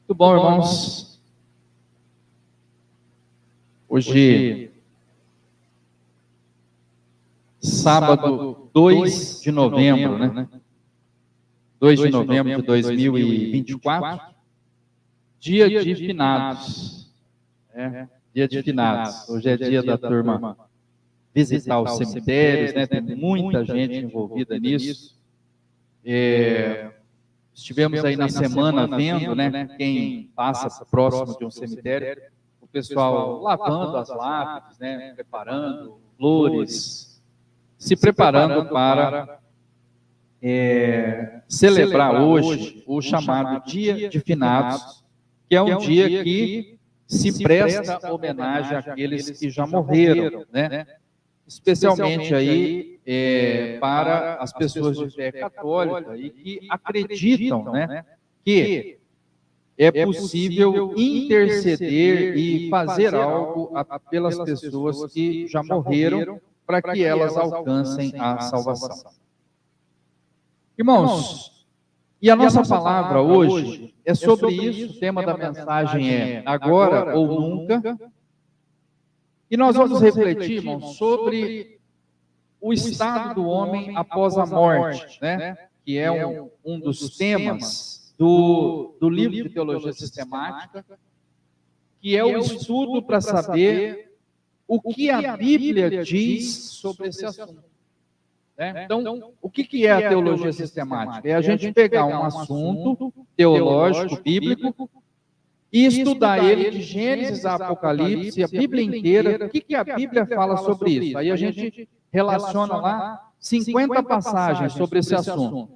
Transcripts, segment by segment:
Muito bom, irmãos. Hoje, sábado 2 de novembro, né? 2 de novembro de 2024, dia de finados. Dia de finados. Hoje é dia da turma visitar os cemitérios, né? Tem muita gente envolvida nisso. Estivemos aí na semana vendo, né, quem passa próximo de um cemitério, o pessoal lavando as lápides, né, preparando flores, se preparando para celebrar hoje o chamado Dia de Finados, que é um dia que se presta homenagem àqueles que já morreram, né? Especialmente aí para as pessoas de fé católica e que acreditam, né, que é possível interceder e fazer algo pelas pessoas que já morreram para que elas alcancem a salvação. Irmãos, e a nossa palavra hoje é sobre isso, o tema da mensagem é agora ou nunca. E nós vamos refletir, irmãos, sobre o estado do homem após a morte, né? Que é um dos temas do livro de Teologia Sistemática, que é o estudo para saber o que a Bíblia diz sobre esse assunto. Né? Então, o que é a Teologia Sistemática? É a gente pegar um assunto teológico, bíblico, e estudar ele de Gênesis a Apocalipse, a Bíblia inteira, o que a Bíblia fala sobre isso? Aí a gente relaciona lá 50 passagens sobre esse assunto.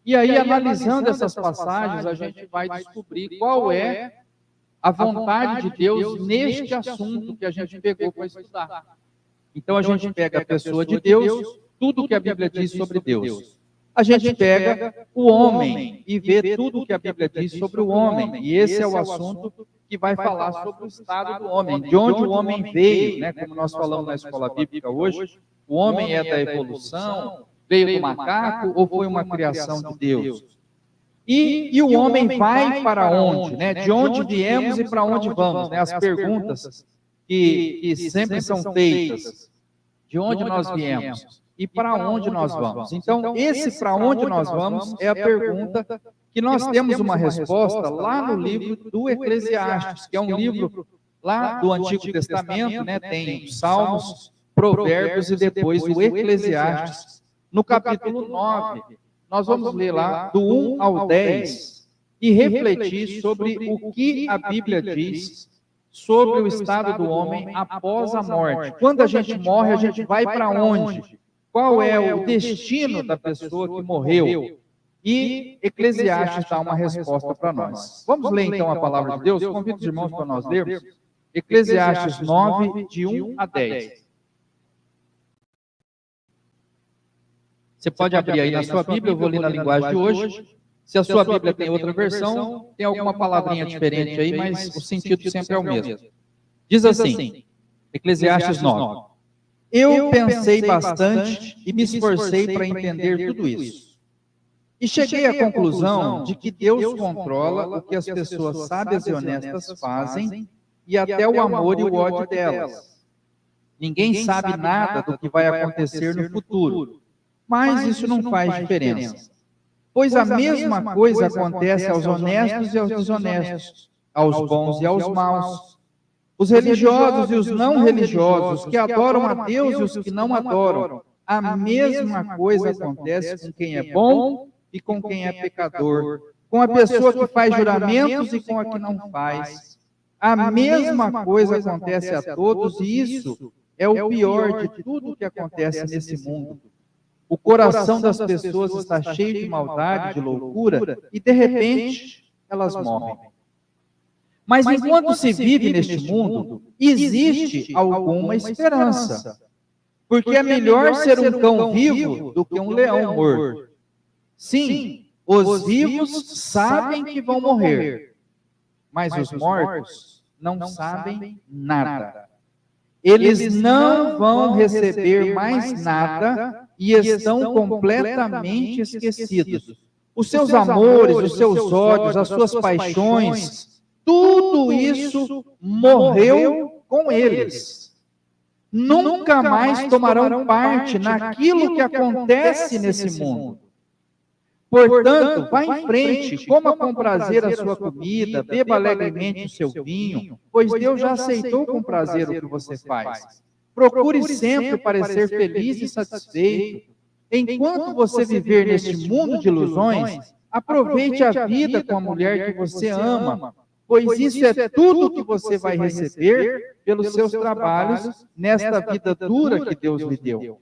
E aí, analisando essas passagens, a gente vai descobrir qual é a vontade de Deus neste assunto que a gente pegou para estudar. Então, a gente pega a pessoa de Deus, tudo que a Bíblia diz sobre Deus. A gente pega o homem e vê tudo o que a Bíblia diz sobre o homem. E esse é o assunto que vai falar sobre o estado do homem, de onde o homem veio, né? Como nós falamos na escola bíblica hoje, o homem é da evolução, veio do macaco ou foi uma criação de Deus? E o homem vai para onde, né? De onde viemos e para onde vamos, né? As perguntas que sempre são feitas. De onde nós viemos? E para onde nós vamos? Então, esse para onde nós vamos é a pergunta que nós temos uma resposta lá no livro do Eclesiastes, que é um livro lá do Antigo Testamento, né? Tem os Salmos, Provérbios e depois o Eclesiastes. No capítulo 9, nós vamos ler lá do 1 ao 10 e refletir sobre o que a Bíblia diz sobre o estado do homem após a morte. Quando a gente morre, a gente vai para onde? Qual é o destino da pessoa que morreu? E Eclesiastes dá uma resposta para nós. Vamos ler então a palavra de Deus? Convido os irmãos para nós lermos. Eclesiastes 9, de 1 a 10. Você pode abrir aí na sua Bíblia, eu vou ler na linguagem de hoje. Se a sua Bíblia tem outra versão, tem alguma palavrinha diferente aí, mas o sentido sempre é o mesmo. Diz assim, Eclesiastes 9. Eu pensei bastante e me esforcei para entender tudo isso. E cheguei à conclusão de que Deus controla o que as pessoas sábias e honestas fazem e até o amor e o ódio delas. Ninguém sabe nada do que vai acontecer no futuro, mas isso não faz diferença. Pois a mesma coisa acontece aos honestos e aos desonestos, aos bons e aos maus. Os religiosos e os não religiosos, que adoram a Deus e os que não adoram, a mesma coisa acontece com quem é bom e com quem é pecador, com a pessoa que faz juramentos e com a que não faz. A mesma coisa acontece a todos e isso é o pior de tudo que acontece nesse mundo. O coração das pessoas está cheio de maldade, de loucura, e de repente elas morrem. Mas enquanto se vive neste mundo, existe alguma esperança. Porque é melhor ser um cão vivo do que um leão morto. Sim, os vivos sabem que vão morrer, mas os mortos não sabem nada. Eles não vão receber mais nada e estão completamente esquecidos. os seus amores, os seus ódios, as suas paixões, tudo isso morreu com eles. Nunca mais tomarão parte naquilo que acontece nesse mundo. Portanto, vá em frente, coma com prazer a sua comida, beba alegremente o seu vinho, pois Deus já aceitou com prazer o que você faz. Procure sempre parecer feliz e satisfeito. Enquanto você viver neste mundo de ilusões, aproveite a vida com a mulher que você ama, pois isso é tudo que você vai receber pelos seus trabalhos nesta vida dura que Deus lhe deu.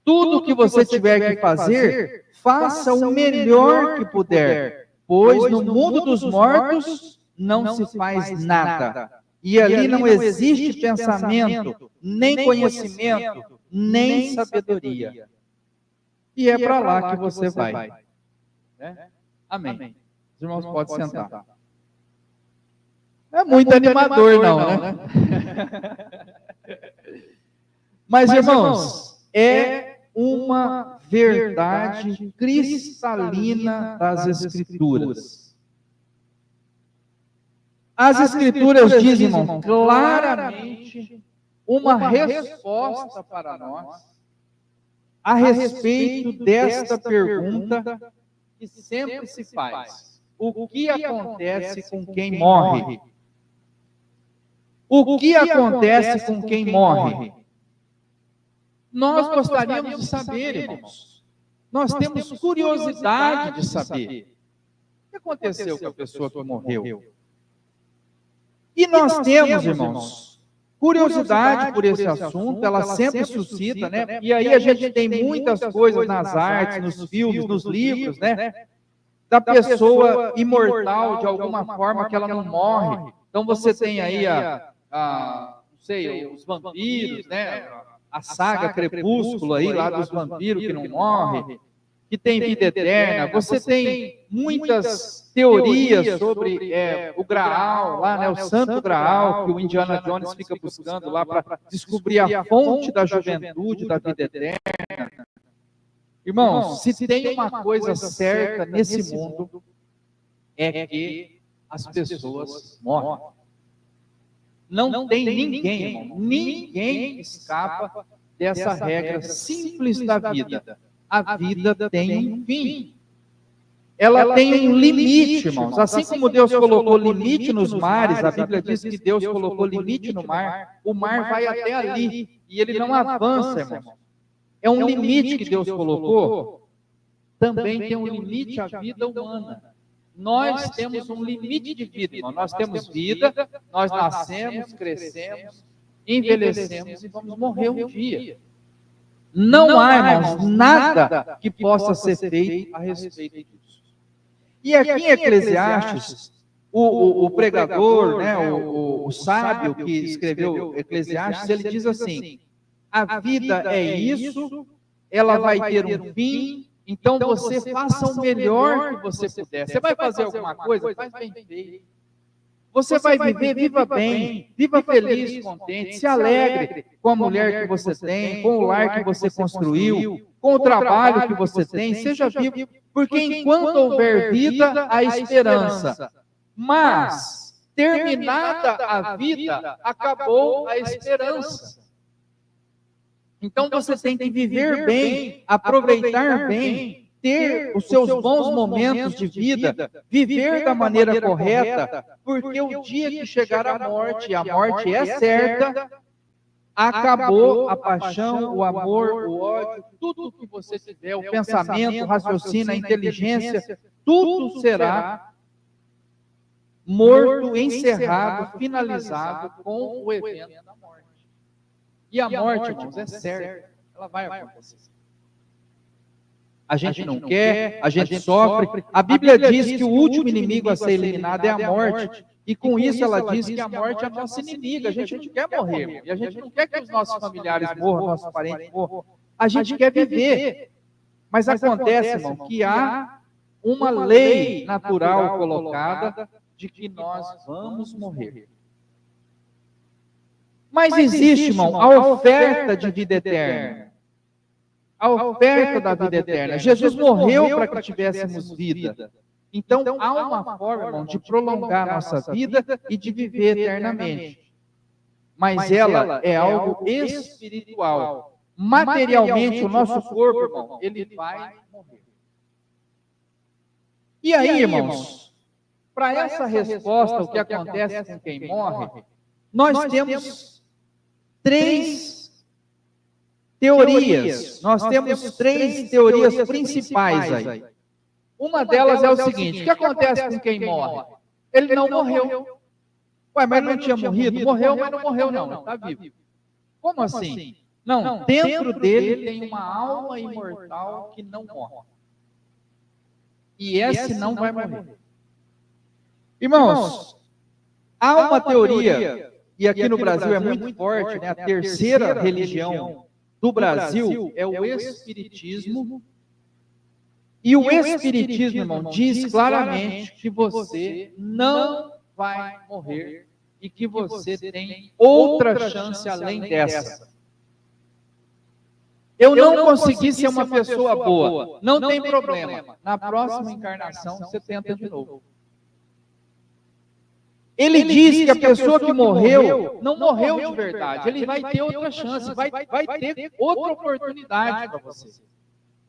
Tudo que você tiver que fazer, faça o melhor que puder, pois no mundo dos mortos não se faz nada. E ali não existe pensamento, nem conhecimento, nem sabedoria. E é para lá que você vai. Amém. Os irmãos podem sentar. É muito animador, não, né? Mas, irmãos, é uma verdade cristalina das Escrituras. As Escrituras dizem, irmão, claramente uma resposta para nós a respeito desta pergunta que sempre se faz: o que acontece com quem morre? O que acontece com quem morre? Nós gostaríamos de saber, irmãos. Nós temos curiosidade de saber. O que aconteceu com a pessoa que morreu? E nós temos, irmãos, curiosidade por esse assunto, ela sempre suscita, né? E aí a gente tem muitas coisas nas artes, nos filmes, nos livros, né? Da pessoa imortal de alguma forma que ela não morre. Então você tem aí não sei, os vampiros, né? A saga Crepúsculo aí, lá dos vampiros que não morrem, que tem vida eterna. Você tem muitas teorias sobre o Graal, lá, né, o Santo Graal, que o Indiana Jones fica buscando lá para descobrir a fonte da juventude, da vida eterna. Irmãos, se tem uma coisa certa nesse mundo, é que as pessoas morrem. Não tem ninguém, irmão, ninguém escapa dessa regra simples da vida. A vida tem um fim. Ela tem um limite, irmãos. Assim como Deus colocou limite nos mares, a Bíblia diz que Deus colocou limite no mar, o mar vai até ali e ele não avança, irmãos. É um limite que Deus colocou. Também tem um limite à vida humana. Nós temos um limite de vida, irmão. Nós temos vida, nós nascemos, crescemos, envelhecemos e vamos morrer um dia. Não há, irmãos, nada que possa ser feito a respeito disso. E aqui em Eclesiastes, o pregador, né, o sábio que escreveu Eclesiastes, ele diz assim: a vida é isso, ela vai ter um fim. Então você faça o melhor que você puder. Você vai fazer alguma coisa? Faz bem feito. Você vai viver, viva bem, viva feliz, contente, se alegre com a mulher que você tem, com o lar que você construiu, com o trabalho que você tem, seja vivo, porque enquanto houver vida, há esperança. Mas, terminada a vida, acabou a esperança. Então você tem que viver bem, aproveitar bem, ter os seus bons momentos de vida, viver da maneira correta, porque o dia que chegar a morte é certa, acabou a paixão, o amor, o ódio, tudo que você tiver, o pensamento, o raciocínio, a inteligência, tudo será morto, encerrado, finalizado com o evento da morte. E a morte, irmãos, é certa, ela vai acontecer. A gente não quer, a gente sofre. A Bíblia diz que o último inimigo a ser eliminado é a morte. E com isso ela diz que a morte é a nossa inimiga. A gente não quer morrer. E a gente não quer que os nossos familiares morram, nossos parentes morram. A gente quer viver. Mas acontece, irmão, que há uma lei natural colocada de que nós vamos morrer. Mas existe, irmão, a oferta de vida eterna. a oferta da vida eterna. Jesus morreu para que tivéssemos vida. Então, há uma forma, irmão, de prolongar a nossa vida e de viver eternamente. Mas ela é algo espiritual. Materialmente, o nosso corpo, irmão, ele vai morrer. E aí, irmãos, para essa resposta, o que acontece com quem morre, nós temos três teorias. Nós temos três teorias principais aí. Uma delas é o seguinte: o que acontece com quem morre? Ele não morreu. Ué, mas não tinha morrido? Morreu, mas não morreu não, está vivo. Como assim? Não, dentro dele tem uma alma imortal que não morre. E esse não vai morrer. Irmãos, há uma teoria, e aqui no Brasil é muito forte, né? A terceira religião do Brasil é o Espiritismo. E o Espiritismo, irmão, diz claramente que você não vai morrer e que você tem outra chance além dessa. Eu não consegui ser uma pessoa boa, não tem problema. Na próxima encarnação você tenta de novo. Ele diz que a pessoa que morreu, não morreu de verdade. Ele vai ter outra chance, vai ter outra oportunidade para você.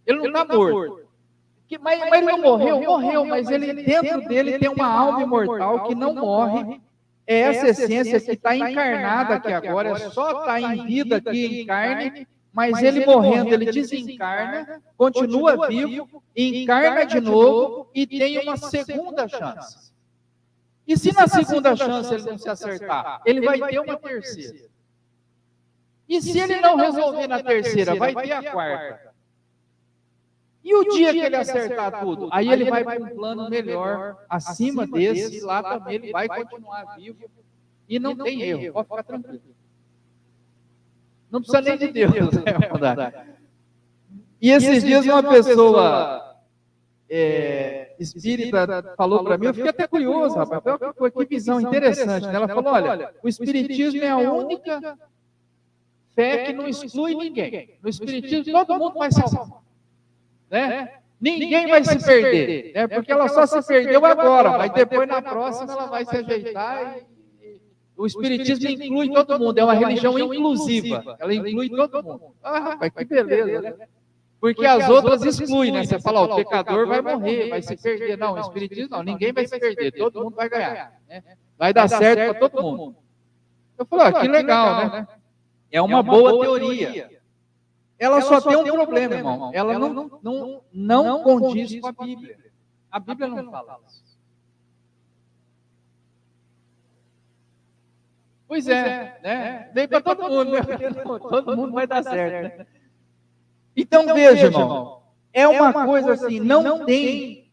Ele não está morto. Mas ele não morreu, mas ele, dentro dele tem uma alma imortal que não morre. É essa essência que está encarnada aqui agora, é só estar em vida aqui em carne, mas ele morrendo, ele desencarna, continua vivo, encarna de novo e tem uma segunda chance. E se na segunda chance ele não se acertar, ele vai ter uma terceira. E se ele não resolver na terceira, vai ter a quarta. E o dia que ele acertar tudo, aí ele vai para um plano melhor, acima desse, e lá também ele vai continuar vivo. E não tem erro, pode ficar tranquilo. Não precisa nem de Deus. E esses dias uma pessoa espírita falou para mim, eu fiquei até curioso, rapaz, que visão interessante. Ela falou, olha, o espiritismo é a única fé que não exclui ninguém. No espiritismo todo mundo vai salvar. Né? Ninguém vai se perder, né? Porque ela só se perdeu agora, mas depois na próxima ela vai se ajeitar. E o espiritismo inclui todo mundo, é uma religião inclusiva, ela inclui todo mundo. Ah, rapaz, que beleza, né? Porque as outras excluem, né? Você fala, o pecador vai morrer, vai se perder. Não, o espiritismo não, ninguém vai se perder, todo mundo vai ganhar. Né? Vai dar certo para todo mundo. Eu falei, que legal, né? É uma boa teoria. Ela só tem um problema, irmão. Ela não condiz com a Bíblia. A Bíblia não fala isso. Pois é, né? Vem para todo mundo, né? Todo mundo vai dar certo, né? Então veja, irmão, é uma coisa assim, não tem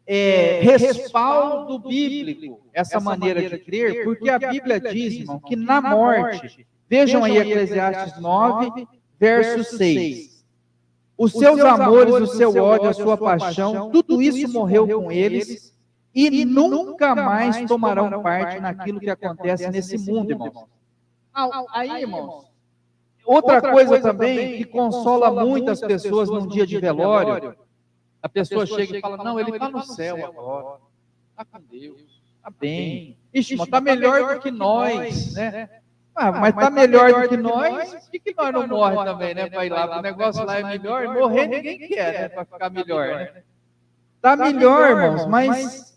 respaldo bíblico essa maneira de crer, porque a Bíblia diz, irmão, que na morte, vejam aí Eclesiastes 9, verso 6. Os seus amores, o seu ódio, a sua paixão, tudo isso morreu com eles e nunca mais tomarão parte naquilo que acontece nesse mundo, irmãos. Aí, irmãos, outra coisa também que consola muitas pessoas num dia de velório, a pessoa chega e fala, não, ele está no céu agora, está com Deus, está bem. Ixi, mas está melhor do que nós, né? Mas está melhor do que nós, por que nós não morremos também, né? Para ir lá, o negócio lá é melhor, morrer ninguém quer, né? Para ficar melhor, né? Está melhor, irmãos, mas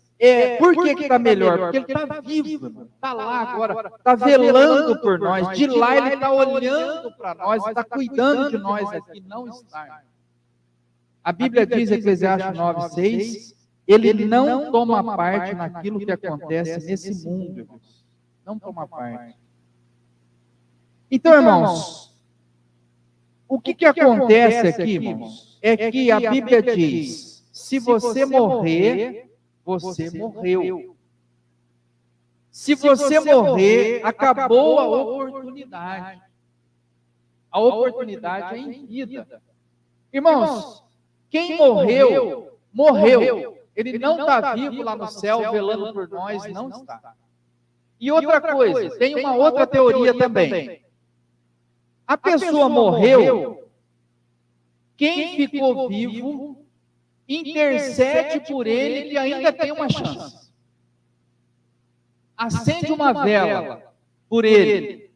por que está melhor? Porque ele está vivo, está lá agora, está velando por nós, de lá ele está olhando para nós, está cuidando de nós aqui, não está. A Bíblia diz, Eclesiastes 9, 6, ele não toma parte naquilo que acontece nesse mundo, irmãos. Não toma parte. Então, irmãos, o que acontece aqui, irmãos, é que a Bíblia diz, se você morrer, você morreu. Se você morrer, acabou a oportunidade. A oportunidade é em vida. Irmãos, quem morreu, morreu. Ele não está vivo lá no céu, velando por nós, não está. E outra coisa, tem uma outra teoria também. A pessoa morreu quem ficou vivo intercede por ele que ainda tem uma chance. Acende uma vela por ele.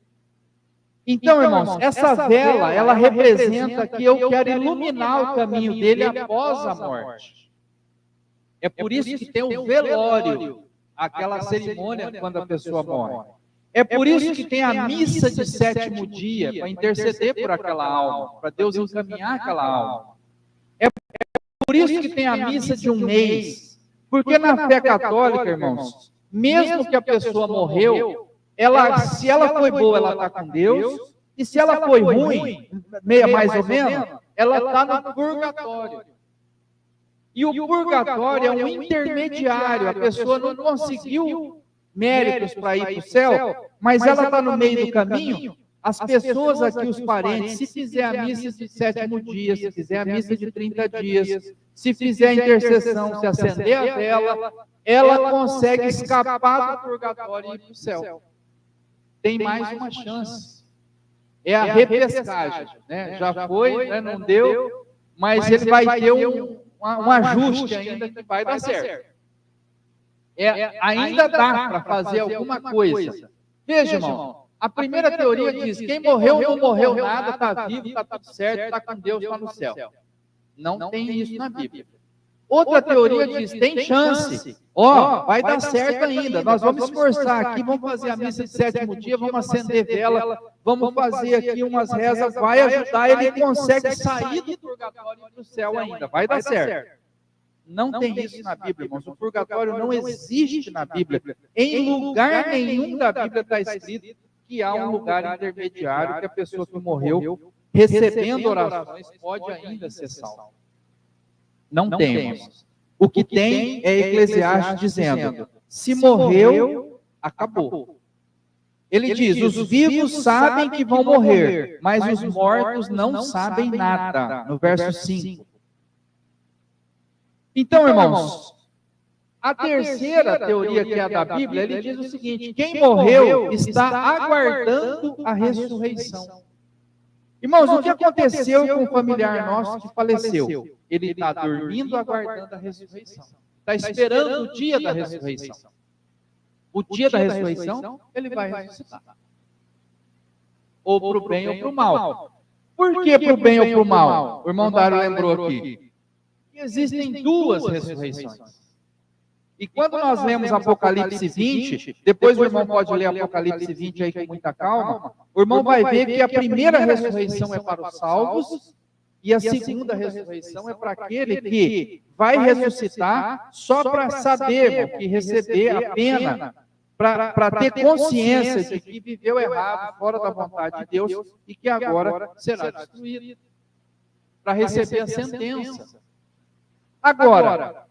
Então, irmãos, essa vela, ela representa que eu quero iluminar o caminho dele após a morte. É por isso que tem o velório, aquela cerimônia quando a pessoa morre. É por isso que tem a missa de sétimo dia, para interceder por aquela alma, para Deus encaminhar aquela alma. É por isso que tem a missa de um mês. Porque na fé católica, irmãos, mesmo que a pessoa morreu, se ela foi boa, ela está com Deus, e se ela foi ruim, mais ou menos, ela está no purgatório. E o purgatório é um intermediário, a pessoa não conseguiu méritos para ir para o céu, mas ela está no meio do caminho. As pessoas aqui, os parentes, se fizer a missa de sétimo dia, se fizer a missa de 30 dias, se fizer a intercessão, se acender a vela, ela consegue escapar do purgatório e ir para o céu. Tem mais uma chance. É a repescagem. Né? Já foi, né? Não deu, mas ele vai ter um ajuste ainda que vai dar certo. Ainda dá para fazer alguma coisa. Veja, irmão, a primeira teoria diz, quem morreu não morreu nada, está vivo, está tudo certo, está com Deus, está no céu. Não tem isso na Bíblia. Outra teoria diz, tem chance, vai dar certo ainda, nós vamos esforçar aqui, vamos fazer a missa de sétimo dia, vamos acender vela, vamos fazer aqui umas rezas, vai ajudar, ele consegue sair do purgatório e do céu ainda, vai dar certo. Não tem isso na Bíblia, irmãos. O purgatório não existe na Bíblia. Em lugar nenhum da Bíblia está escrito que há um lugar intermediário que a pessoa que morreu, recebendo orações, pode ainda ser salva. Não tem, irmãos. O que tem é Eclesiastes dizendo, se morreu, acabou. Ele diz, os vivos sabem que vão morrer, mas os mortos não sabem nada. No verso 5. Então, irmãos, a terceira teoria que é a da Bíblia, ele diz o seguinte, quem morreu está aguardando a ressurreição. Irmãos, o que aconteceu com um familiar nosso que faleceu? Ele está dormindo aguardando a ressurreição. Está esperando o dia da ressurreição. O dia da ressurreição, ele vai ressuscitar. Ou para o bem ou para o mal. Por que para o bem ou para o mal? O irmão Dário lembrou aqui. Existem duas ressurreições. E quando nós lemos Apocalipse 20, depois o irmão pode ler Apocalipse 20 aí com muita calma, o irmão vai ver que a primeira ressurreição é para os salvos e a segunda ressurreição é para aquele que vai ressuscitar só para saber, que receber a pena, para ter consciência de que viveu errado, fora da vontade de Deus e que agora será destruído, para receber a sentença. Agora,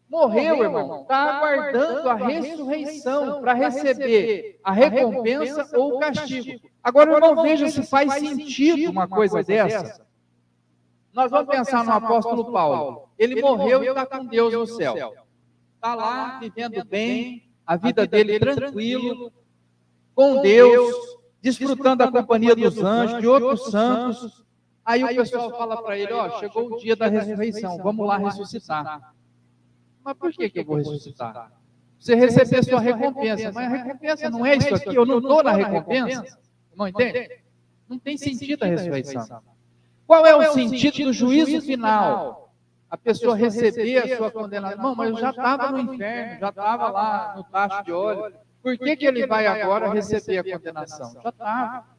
morreu, irmão, está aguardando a ressurreição para receber a recompensa ou o castigo. Agora, irmão, veja se faz sentido uma coisa dessa. Nós vamos pensar no apóstolo Paulo. Ele morreu e está com Deus no céu. Está lá, vivendo bem, a vida dele tranquilo, com Deus, desfrutando da companhia dos anjos, de outros santos. Aí o pessoal fala para ele, chegou o dia da ressurreição, vamos lá ressuscitar. Mas por que eu vou ressuscitar? Você receber sua recompensa, mas a recompensa não é isso aqui, eu não estou na recompensa. Não entende? Não tem sentido a ressurreição. Qual é o sentido do juízo final? A pessoa receber a sua condenação. Não, mas eu já estava no inferno, já estava lá no tacho de óleo. Por que ele vai agora receber a condenação? Já estava.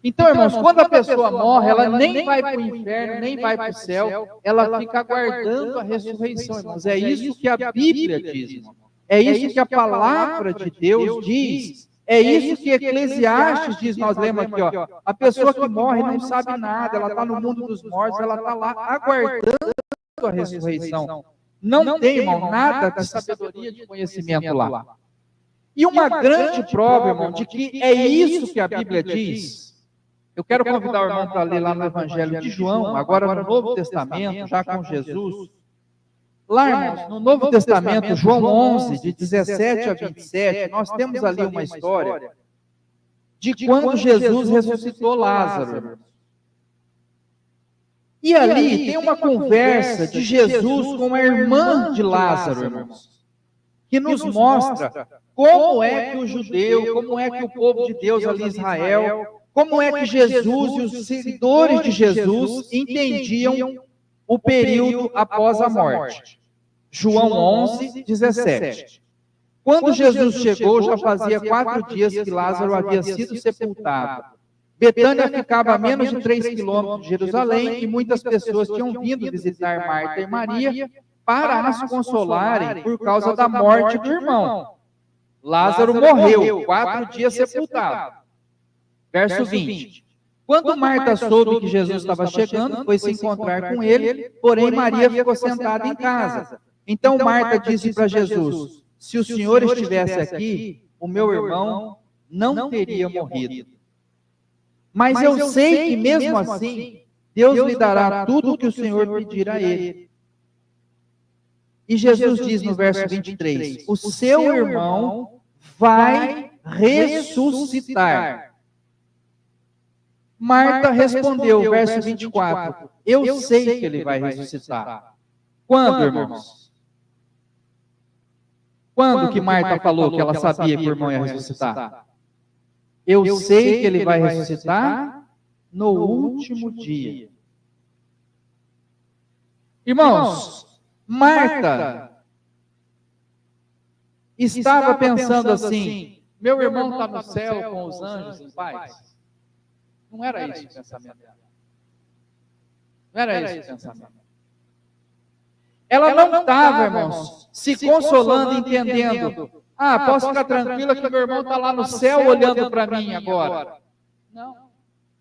Então, irmãos, quando a pessoa morre, ela nem vai para o inferno, nem vai para o céu, ela fica aguardando a ressurreição, irmãos. É isso que a Bíblia diz, irmão. É isso que a palavra de Deus diz. É isso que Eclesiastes diz, nós lemos aqui, a pessoa que morre não sabe nada, ela está no mundo dos mortos, ela está lá aguardando a ressurreição. Não tem, irmão, nada de sabedoria, de conhecimento lá. E uma grande prova, irmão, de que é isso que a Bíblia diz. Eu quero convidar o irmão para ler lá no Evangelho de João, agora no Novo Testamento, já com Jesus. Lá, irmãos, no Novo Testamento, João 11, de 17 a 27, nós temos ali uma história de quando Jesus ressuscitou Lázaro. E ali tem uma conversa de Jesus com a irmã de Lázaro, irmãos, que nos mostra como é que o judeu, como é que o povo de Deus ali em Israel, como é que Jesus e os seguidores de Jesus entendiam o período após a morte. João 11, 17. Quando Jesus chegou, já fazia 4 dias que Lázaro havia sido sepultado. Betânia ficava a menos de 3 quilômetros de Jerusalém e muitas pessoas tinham vindo visitar Marta e Maria para as consolarem por causa da morte do irmão. Lázaro morreu, 4 dias sepultado. Verso 20. Quando Marta soube que Jesus estava chegando, foi se encontrar com ele, porém Maria ficou sentada em casa. Então Marta disse para Jesus: se o Senhor estivesse aqui, o meu irmão não teria morrido. Mas eu sei que mesmo assim, Deus lhe dará tudo o que o Senhor pedir a ele. E Jesus diz no verso 23, o seu irmão vai ressuscitar. Marta respondeu, verso 24, eu sei que ele vai ressuscitar. Quando, irmãos? Quando que Marta falou que ela sabia que o irmão ia ressuscitar? Eu sei que ele vai ressuscitar no último dia. Irmãos, Marta estava pensando assim, meu irmão está no céu com os anjos em paz. Não era isso o pensamento dela. Não era isso o pensamento. Ela não estava, irmãos, se consolando, entendendo. Ah, posso ficar tranquila que meu irmão está lá no céu olhando para mim agora. Não.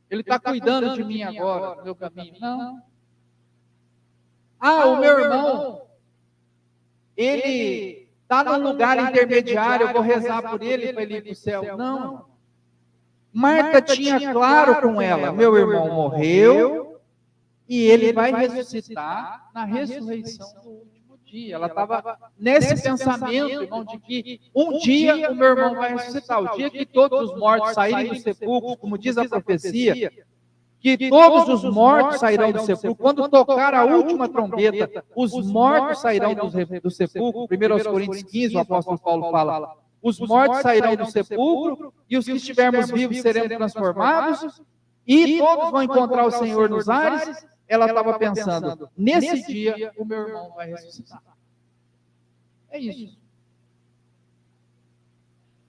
Ele está cuidando de mim agora, no meu caminho. Não. Ah, o meu irmão, ele está num lugar intermediário, eu vou rezar por ele para ele ir para o céu. Não. Marta tinha claro com ela, meu irmão morreu e ele vai ressuscitar na ressurreição do último dia. Ela estava nesse pensamento, irmão, de que um dia o meu irmão vai ressuscitar. O dia que todos os mortos saírem do sepulcro, como diz a profecia, que todos os mortos sairão do sepulcro. Quando tocar a última trombeta, os mortos sairão do sepulcro. 1 Coríntios 15, o apóstolo Paulo fala, os mortos sairão do sepulcro e os que estivermos vivos seremos transformados e todos vão encontrar o Senhor nos ares. Ela estava pensando, nesse dia o meu irmão vai ressuscitar. É isso.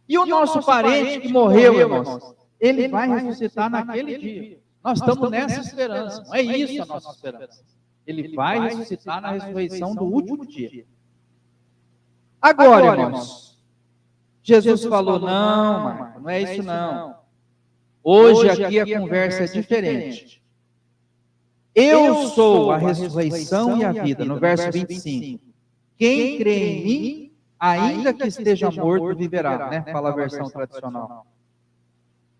E o nosso parente que morreu, irmãos, ele vai ressuscitar naquele dia. Nós estamos nessa esperança. Não é isso a nossa esperança. Ele vai ressuscitar na ressurreição do último dia. Agora, irmãos, Jesus falou, não, Marta, não é isso não. Hoje aqui a conversa é diferente. Eu sou a ressurreição e a vida, no verso 25. Quem crê em mim, ainda que esteja morto, viverá, né? Fala a versão tradicional.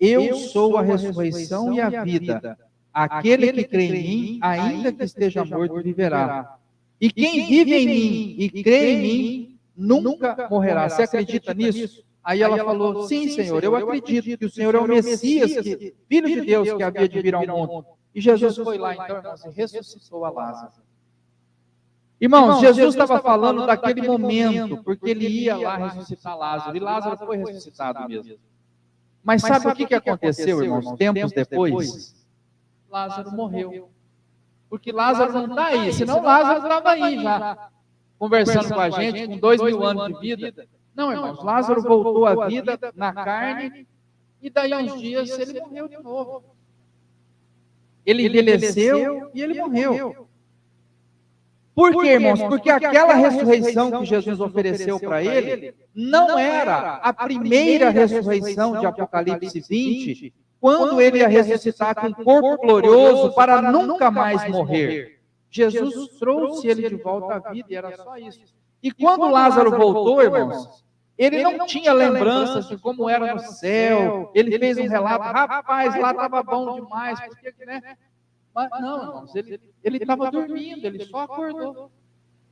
Eu sou a ressurreição e a vida. Aquele que crê em mim, ainda que esteja morto, viverá. E quem vive em mim e crê em mim, nunca morrerá. Você acredita nisso? Aí ela falou, sim, Senhor, eu acredito que o Senhor é o Messias, Filho de Deus que havia de vir ao mundo. E Jesus foi lá, então, irmãos, e ressuscitou a Lázaro. Irmãos, Jesus estava falando daquele momento, porque ele ia lá ressuscitar Lázaro, e Lázaro foi ressuscitado mesmo. Mas sabe o que aconteceu, irmãos, tempos depois? Lázaro morreu. Porque Lázaro não está aí, senão Lázaro estava aí já, conversando com a gente, com 2000 anos de vida. Não, irmãos, Lázaro voltou à vida na carne, e daí a uns dias ele morreu de novo. Ele envelheceu e ele morreu. Por quê, irmãos? Porque aquela ressurreição que Jesus ofereceu para ele não era a primeira ressurreição de Apocalipse 20, quando ele ia ressuscitar com um corpo glorioso para nunca mais morrer. Jesus trouxe ele de volta à vida e era só isso. E quando Lázaro voltou, irmãos, ele não tinha lembranças de como era no céu. Ele fez um relato, rapaz, lá estava bom demais, porque, né? Mas não, irmãos, ele estava dormindo, ele só acordou.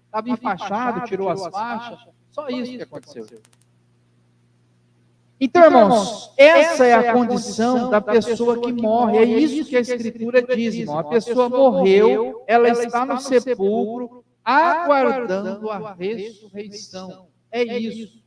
Estava enfaixado, tirou as faixas, só isso que aconteceu. Então, irmãos, essa é a condição da pessoa que morre. É isso que a Escritura diz, irmão. A pessoa morreu, ela está no sepulcro, aguardando a ressurreição. É isso.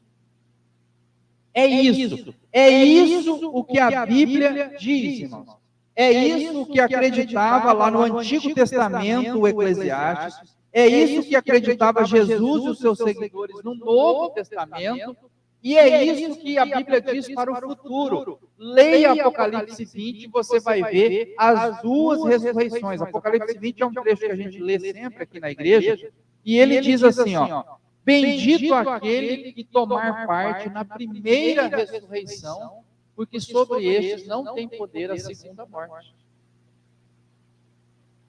É isso. É isso o que a Bíblia diz, irmãos. É isso que acreditava lá no Antigo Testamento o Eclesiastes. É isso que acreditava Jesus e os seus seguidores no Novo Testamento. E é isso que a Bíblia diz para o futuro. Leia Apocalipse 20 e você vai ver as duas ressurreições. Apocalipse 20 é um trecho que a gente lê sempre aqui na igreja. E ele diz assim, ó: bendito aquele que tomar parte na primeira ressurreição, porque sobre estes não tem poder a segunda morte.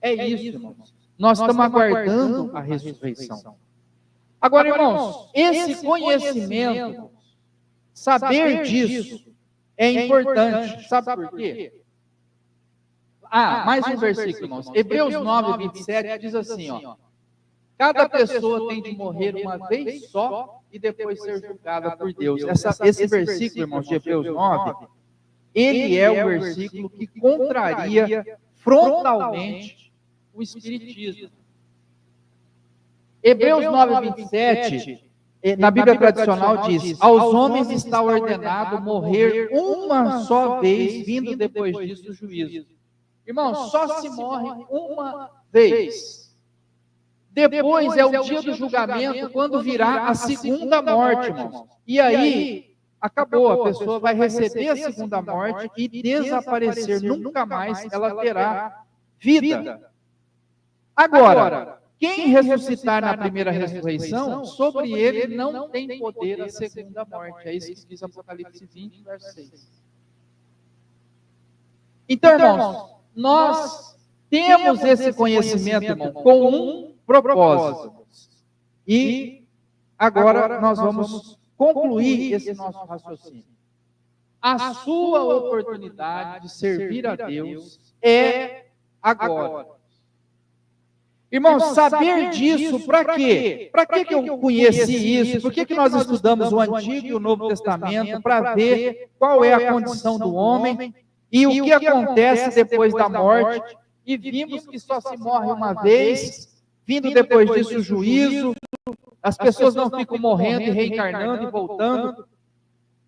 É isso, irmãos. Nós estamos aguardando a ressurreição. Agora, irmãos, esse conhecimento, saber disso, é importante. Sabe por quê? Mais um versículo, irmãos. Hebreus 9, 27 diz assim, ó: cada pessoa tem de morrer uma vez só e depois ser julgada por Deus. Esse versículo, irmãos, de Hebreus 9, ele é o versículo que contraria frontalmente o Espiritismo. Hebreus 9, 27, na Bíblia tradicional diz: aos homens está ordenado morrer uma só vez, vindo depois disso o juízo. Irmãos, só se morre uma vez. Depois é o dia do julgamento, quando virá a segunda morte, irmãos. E aí, acabou, a pessoa vai receber a segunda morte e desaparecer, nunca mais ela terá vida. Agora, quem ressuscitar na primeira ressurreição, sobre ele não tem poder a segunda morte. É isso que diz Apocalipse 20, verso 6. Então, irmãos, nós temos esse conhecimento, irmão, com um propósito. E agora nós vamos concluir esse nosso raciocínio. A sua oportunidade de servir a Deus é agora. Irmãos, saber disso, para quê? Para que eu conheci isso? Por que nós estudamos o Antigo e o Novo Testamento? Para ver qual é a condição do homem e o que acontece depois da morte. E vimos que só se morre uma vez, vindo depois disso o juízo. As pessoas não ficam morrendo e reencarnando e voltando.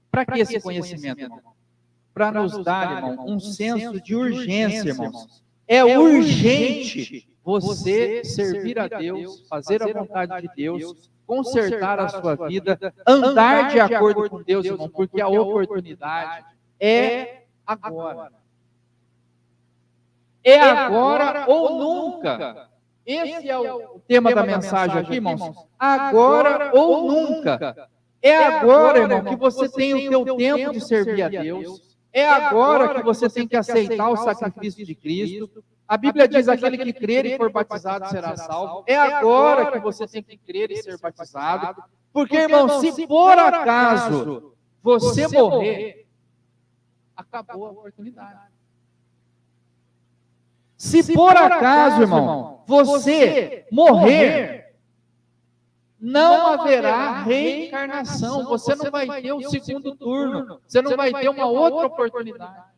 Para que esse conhecimento, irmão? Para nos dar, irmão, um senso de urgência, irmãos. É urgente você servir a Deus, fazer a vontade de Deus, consertar a sua vida, andar de acordo com Deus, irmão, porque a oportunidade é agora. É agora ou nunca. Esse é o tema da mensagem aqui, irmãos. Agora ou nunca. É agora, irmão, que você tem o teu tempo de servir a Deus. É agora que você tem que aceitar o sacrifício de Cristo. A Bíblia diz: aquele que crer e for batizado será salvo. É agora que você tem que crer e ser batizado. Porque, irmão, se por acaso você morrer, acabou a oportunidade. Se por acaso, irmão, você morrer, não haverá reencarnação. Você não vai ter o segundo turno. Você não vai ter uma outra oportunidade.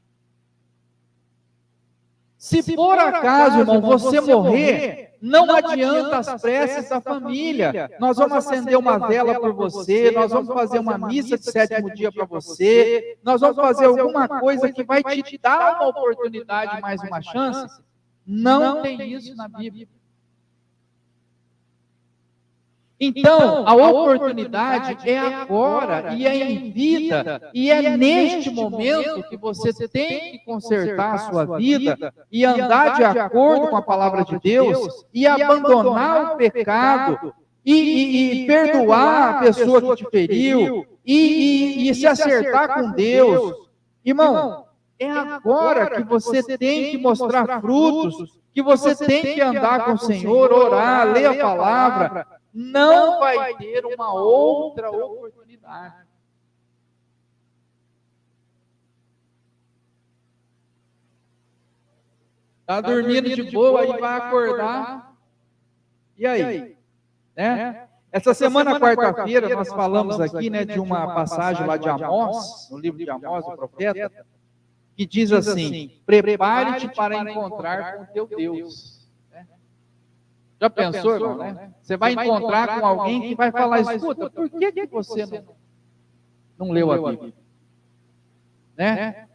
Se por acaso, irmão, você morrer, não adianta as preces da família. Nós vamos acender uma vela por você, nós vamos fazer uma missa de 7º dia para você, nós vamos fazer alguma coisa que vai te dar uma oportunidade, mais uma chance. Não tem isso na Bíblia. Então, a oportunidade é agora, e é em vida, e é neste momento que você tem que consertar a sua vida e andar de acordo com a palavra de Deus e abandonar o pecado e perdoar a pessoa que te feriu e se acertar com Deus. Irmão, é agora que você tem que mostrar frutos, que você tem que andar com o Senhor, orar, ler a palavra. Não vai ter uma outra oportunidade. Está dormindo de boa e vai acordar. E aí? Né? Essa semana, quarta-feira, nós falamos aqui, né, de uma passagem lá de Amós, no livro de Amós, o profeta, que diz assim: prepare-te para encontrar com o teu Deus. Já pensou, irmão, né? Você vai encontrar com alguém que vai falar: escuta, por que você não leu a Bíblia? Né?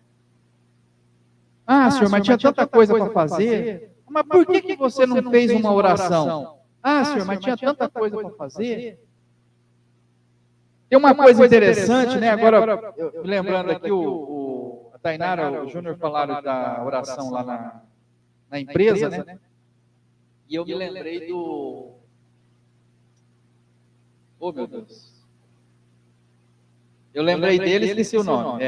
Ah, senhor, mas tinha tanta coisa para fazer. Mas por que você não fez uma oração? Ah, senhor, mas tinha tanta coisa para fazer. Tem uma coisa interessante, né? Agora, eu, lembrando aqui, a Tainara e o Júnior falaram da oração lá na empresa, né? E eu me lembrei do... Oh, meu Deus. Eu lembrei dele e esqueci o nome.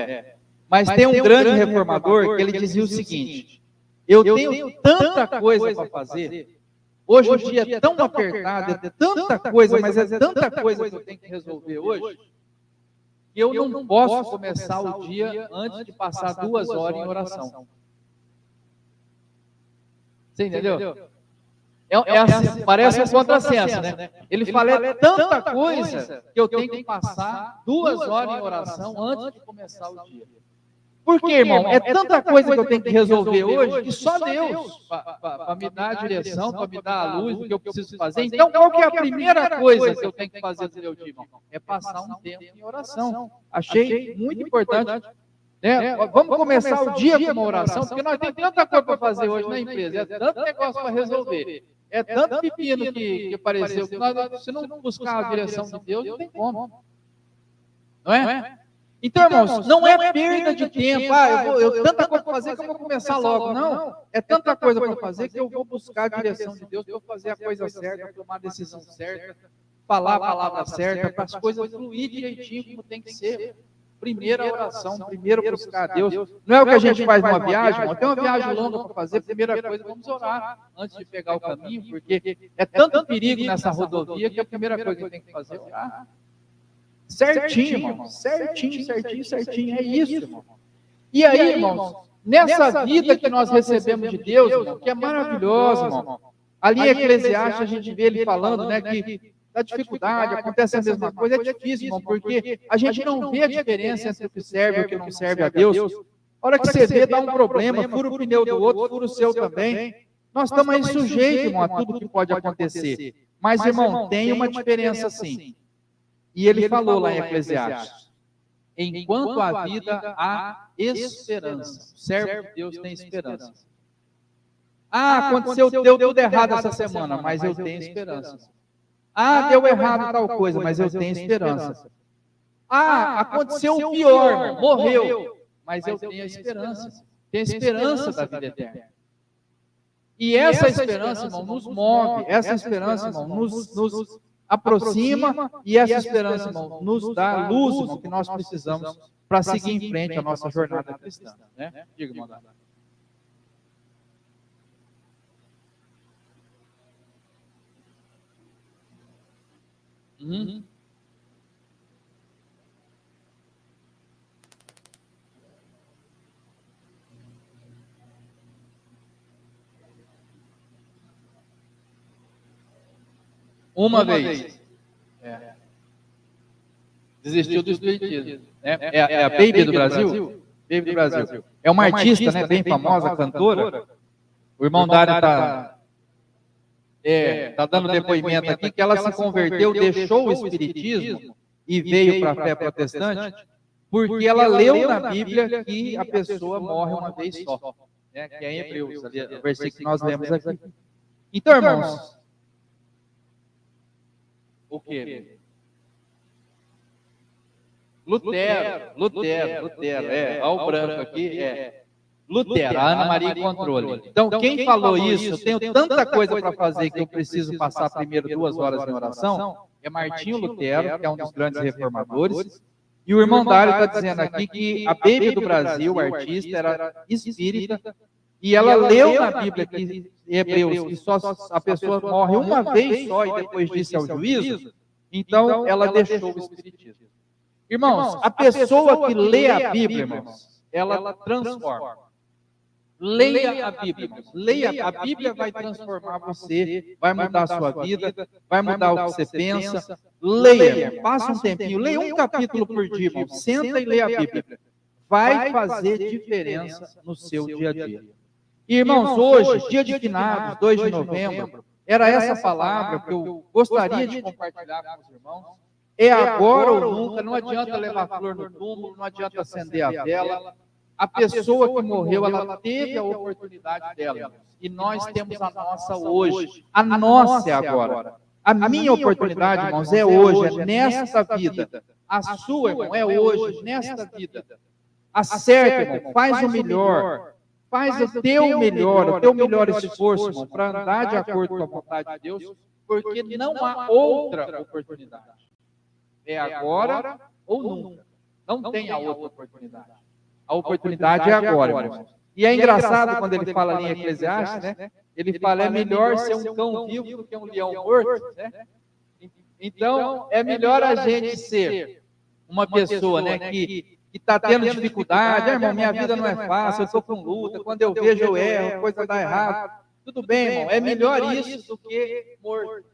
Mas tem um grande reformador que ele dizia o seguinte: eu tenho tanta coisa para fazer, hoje o dia é tão apertado, é tanta coisa, mas é tanta coisa que eu tenho que resolver hoje, que eu não posso começar o dia antes de passar 2 horas em oração. Você entendeu? Assim, parece um contrassenso, né? Ele fala: é tanta coisa que eu tenho que passar 2 horas em oração antes de começar o dia. Por quê, irmão? É tanta coisa que eu tenho que resolver hoje que só Deus para me dar a direção, para me dar a luz do que eu preciso fazer. Então, qual que é a primeira coisa que eu tenho que fazer no meu dia, irmão? É passar um tempo em oração. Achei muito importante. Né? Vamos começar o dia com uma oração, porque nós temos tanta coisa para fazer hoje na empresa, é tanto negócio para resolver, é tanto pepino que apareceu, que se não buscar a direção de Deus, não tem como. Não é? Então, irmãos, não é perda de tempo. Eu tanta coisa para fazer que eu vou começar logo. Não, é tanta coisa para fazer que eu vou buscar a direção de Deus, para eu fazer a coisa certa, tomar a decisão certa, falar a palavra certa, para as coisas fluir direitinho como tem que ser. Primeira oração, primeiro buscar a Deus. Não é o que a gente faz numa viagem, irmão. Tem uma viagem longa para fazer, primeira coisa, vamos orar antes de pegar o caminho, porque é tanto perigo nessa rodovia que a primeira coisa que tem que fazer é orar. Certinho, irmão. Certinho. É isso, irmão. E aí, irmãos, nessa vida que nós recebemos de Deus, irmão, que é maravilhosa, irmão. Ali em Eclesiastes a gente vê ele falando, né, que da dificuldade acontece a mesma coisa. É difícil, irmão, porque a gente não vê a diferença entre o que serve e o que não serve a Deus. A hora que você vê, dá um problema, fura o pneu do outro, fura o seu também. Nós estamos aí sujeitos, irmão, a tudo que pode acontecer. Mas, irmão, tem uma diferença sim. E ele falou lá em Eclesiastes: enquanto há vida, há esperança. O servo de Deus tem esperança. Aconteceu, deu tudo errado essa semana, mas eu tenho esperança. Deu errado tal coisa, mas eu tenho esperança. Aconteceu o pior, morreu, mas eu tenho a esperança. Tenho a esperança da vida eterna. E essa esperança, irmão, nos move. Essa esperança, irmão, nos aproxima, e essa esperança, irmão, nos dá a luz, irmão, que nós precisamos para seguir em frente a nossa jornada cristã. Né? Diga, irmão. Uma vez. Desistiu do espiritismo. É a Baby do Brasil? Baby do Brasil. É uma artista, né, bem famosa, cantora. O irmão Dário está dando depoimento aqui que ela se converteu, deixou o espiritismo e veio para a fé protestante porque ela leu na Bíblia que a pessoa morre uma vez só. Né, que é em Hebreus, ali, o versículo que nós lemos aqui. Então, irmãos, o quê? Lutero. Olha o branco aqui, Lutero, a Ana Maria encontrou-lhe. Então, quem falou isso, eu tenho tanta coisa para fazer que eu preciso passar primeiro 2 horas em oração, é Martinho Lutero, que é um dos grandes reformadores, e o irmão Dário está dizendo aqui que a Baby do Brasil, a artista, era espírita, e ela leu na Bíblia que em Hebreus que só a pessoa morre uma vez só e depois disso é o juízo, então ela deixou o espiritismo. Irmãos, a pessoa que lê a Bíblia, irmãos, ela transforma. Leia a Bíblia, irmãos. Leia, a Bíblia vai transformar você, vai mudar a sua vida, vai mudar o que você pensa. Leia, passa um tempinho, leia um capítulo por dia, irmão. Senta e leia a Bíblia. Vai fazer diferença no seu dia a dia. Irmãos, hoje, dia de finados, 2 de novembro, era essa palavra que eu gostaria de compartilhar com os irmãos. É agora ou nunca, não adianta levar flor no túmulo, não adianta acender a vela. A pessoa que morreu, ela teve a oportunidade dela, irmãos, e nós temos a nossa hoje. A nossa é agora. A minha oportunidade, irmãos, é hoje, é nesta vida. A sua, irmão, é hoje, nesta vida. Acerta, irmão, faz o melhor. Faz o teu melhor esforço, irmão, para andar de acordo com a vontade de Deus, porque não há outra oportunidade. É agora ou nunca. Não tem a outra oportunidade. A oportunidade é agora, irmão. E é engraçado quando ele fala ali em Eclesiastes, né? Ele fala, é melhor ser um cão vivo do que um leão morto, né? Então, é melhor a gente ser uma pessoa, né, que está tendo dificuldade, irmão, minha vida não é fácil, eu estou com luta, quando eu vejo eu erro, a coisa dá errado. Tudo bem, irmão, é melhor isso do que morto.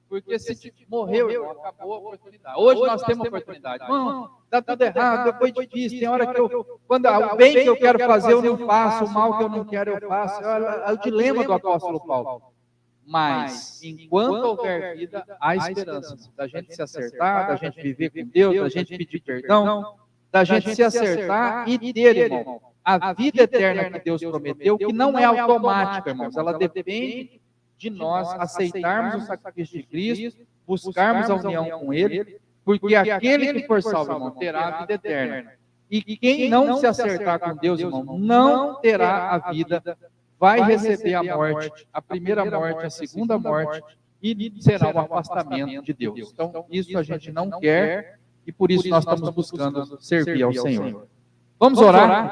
Porque se morreu, irmão, acabou a oportunidade. Hoje nós temos a oportunidade. Irmão, dá tudo errado, foi difícil, tem hora que quando o bem que eu quero fazer eu não faço, o mal que eu não quero eu faço. É o dilema do apóstolo Paulo. Mas, enquanto houver vida, há esperança da gente se acertar, da gente viver com Deus, da gente pedir perdão, da gente se acertar e ter, irmão, a vida eterna que Deus prometeu, que não é automática, irmãos, ela depende de nós aceitarmos o sacrifício de Cristo, buscarmos a união com Ele, porque aquele que for salvo, irmão, terá a vida eterna. E quem não se acertar com Deus, irmão, não terá a vida, vai receber a morte, a primeira morte, a segunda morte, e será um afastamento de Deus. Então, isso a gente não quer, e por isso nós estamos buscando servir ao Senhor. Vamos orar?